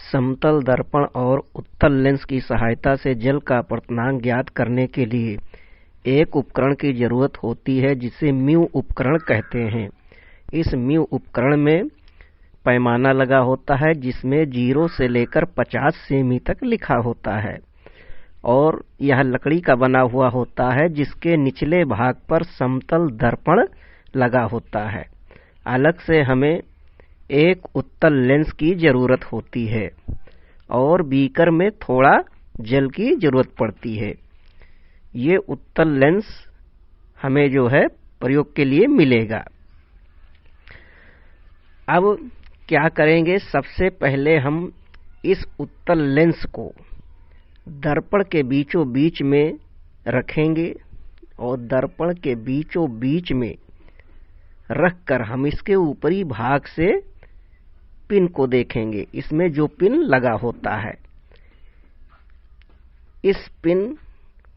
समतल दर्पण और उत्तल लेंस की सहायता से जल का अपर्तनांक ज्ञात करने के लिए एक उपकरण की जरूरत होती है जिसे म्यू उपकरण कहते हैं। इस म्यू उपकरण में पैमाना लगा होता है जिसमें 0 से लेकर 50 सेमी तक लिखा होता है और यह लकड़ी का बना हुआ होता है जिसके निचले भाग पर समतल दर्पण लगा होता है। अलग से हमें एक उत्तल लेंस की जरूरत होती है और बीकर में थोड़ा जल की जरूरत पड़ती है। ये उत्तल लेंस हमें जो है प्रयोग के लिए मिलेगा। अब क्या करेंगे, सबसे पहले हम इस उत्तल लेंस को दर्पण के बीचों बीच में रखेंगे और दर्पण के बीचों बीच में रखकर हम इसके ऊपरी भाग से पिन को देखेंगे। इसमें जो पिन लगा होता है, इस पिन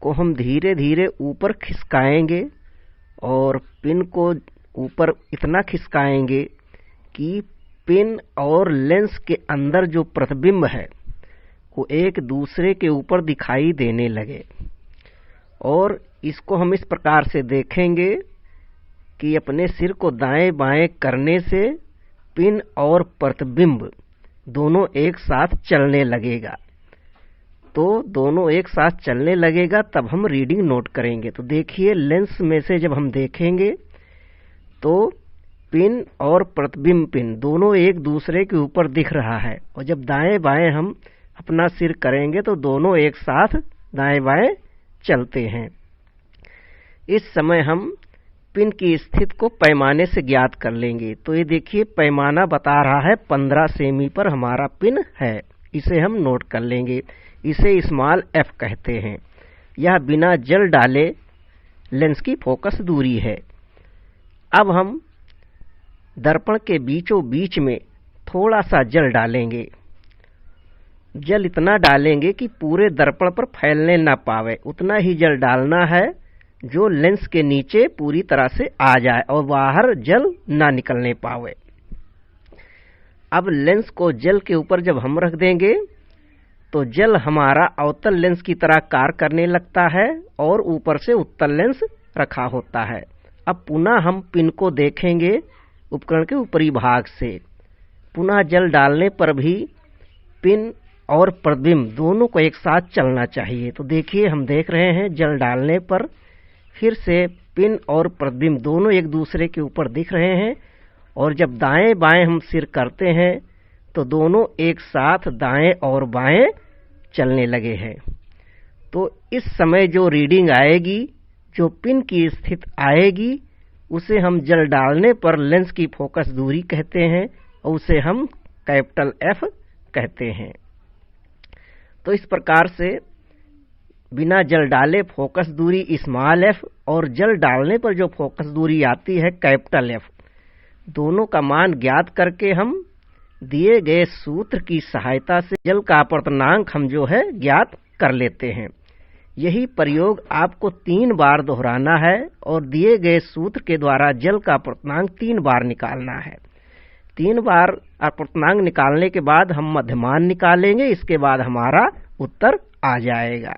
को हम धीरे धीरे ऊपर खिसकाएंगे और पिन को ऊपर इतना खिसकाएंगे कि पिन और लेंस के अंदर जो प्रतिबिंब है वो एक दूसरे के ऊपर दिखाई देने लगे। और इसको हम इस प्रकार से देखेंगे कि अपने सिर को दाएं बाएं करने से पिन और प्रतिबिंब दोनों एक साथ चलने लगेगा। तो दोनों एक साथ चलने लगेगा तब हम रीडिंग नोट करेंगे। तो देखिए, लेंस में से जब हम देखेंगे तो पिन और प्रतिबिंब पिन दोनों एक दूसरे के ऊपर दिख रहा है और जब दाएं बाएं हम अपना सिर करेंगे तो दोनों एक साथ दाएं बाएं चलते हैं। इस समय हम पिन की स्थिति को पैमाने से ज्ञात कर लेंगे। तो ये देखिए, पैमाना बता रहा है 15 सेमी पर हमारा पिन है। इसे हम नोट कर लेंगे। इसे स्मॉल एफ कहते हैं। यह बिना जल डाले लेंस की फोकस दूरी है। अब हम दर्पण के बीचों बीच में थोड़ा सा जल डालेंगे। जल इतना डालेंगे कि पूरे दर्पण पर फैलने ना पावे, उतना ही जल डालना है जो लेंस के नीचे पूरी तरह से आ जाए और बाहर जल ना निकलने पावे। अब लेंस को जल के ऊपर जब हम रख देंगे तो जल हमारा अवतल लेंस की तरह कार्य करने लगता है और ऊपर से उत्तल लेंस रखा होता है। अब पुनः हम पिन को देखेंगे उपकरण के ऊपरी भाग से। पुनः जल डालने पर भी पिन और प्रतिबिंब दोनों को एक साथ चलना चाहिए। तो देखिए, हम देख रहे हैं जल डालने पर फिर से पिन और प्रतिबिंब दोनों एक दूसरे के ऊपर दिख रहे हैं और जब दाएं बाएं हम सिर करते हैं तो दोनों एक साथ दाएं और बाएं चलने लगे हैं। तो इस समय जो रीडिंग आएगी, जो पिन की स्थिति आएगी, उसे हम जल डालने पर लेंस की फोकस दूरी कहते हैं और उसे हम कैपिटल एफ कहते हैं। तो इस प्रकार से बिना जल डाले फोकस दूरी स्मॉल एफ और जल डालने पर जो फोकस दूरी आती है कैपिटल एफ, दोनों का मान ज्ञात करके हम दिए गए सूत्र की सहायता से जल का अपर्तनांक हम जो है ज्ञात कर लेते हैं। यही प्रयोग आपको 3 बार दोहराना है और दिए गए सूत्र के द्वारा जल का अपर्तनांक 3 बार निकालना है। 3 बार अपर्तनांक निकालने के बाद हम मध्यमान निकालेंगे। इसके बाद हमारा उत्तर आ जाएगा।